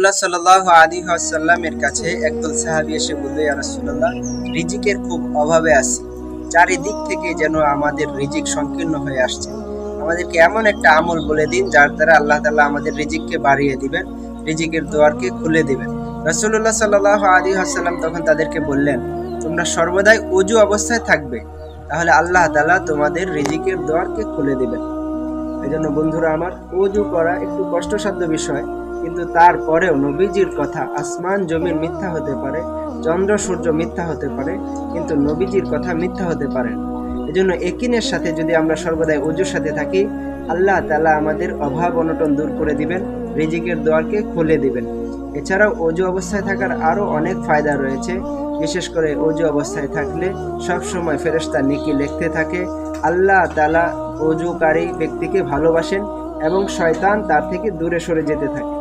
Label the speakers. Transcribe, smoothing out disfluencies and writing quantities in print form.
Speaker 1: রাসূলুল্লাহ সাল্লাল্লাহু আলাইহি ওয়াসাল্লামের কাছে একদল সাহাবী এসে বলল, ইয়া রাসূলুল্লাহ, রিজিকের খুব অভাবে আছি, চারিদিক থেকে যেন আমাদের রিজিক সংকীর্ণ হয়ে আসছে। আমাদেরকে এমন একটা আমল বলে দিন যার দ্বারা আল্লাহ তাআলা আমাদের রিজিককে বাড়িয়ে দিবেন, রিজিকের দুয়ারকে খুলে দিবেন। রাসূলুল্লাহ সাল্লাল্লাহু আলাইহি ওয়াসাল্লাম তখন তাদেরকে বললেন, তোমরা সর্বদাই ওযু অবস্থায় থাকবে, তাহলে আল্লাহ তাআলা তোমাদের রিজিকের দুয়ারকে খুলে দিবেন। এজন্য বন্ধুরা আমার, ওযু করা একটু কষ্টসাধ্য বিষয়, কিন্তু তারপরেও নবীজির কথা আসমান জমিন মিথ্যা হতে পারে, চন্দ্র সূর্য মিথ্যা হতে পারে, কিন্তু নবীজির কথা মিথ্যা হতে পারে না। এজন্য একিনের সাথে যদি আমরা সর্বদাই ওযুর সাথে থাকি, আল্লাহ তাআলা আমাদের অভাব অনটন দূর করে দিবেন, রিজিকের দুয়ারকে খুলে দিবেন। এছাড়াও ওযু অবস্থায় থাকার আরো অনেক ফায়দা রয়েছে। বিশেষ করে ওযু অবস্থায় থাকলে সব সময় ফেরেশতা নেকি লিখতে থাকে। আল্লাহ তাআলা ওযুকারী ব্যক্তিকে ভালোবাসেন এবং শয়তান তার থেকে দূরে সরে যেতে থাকে।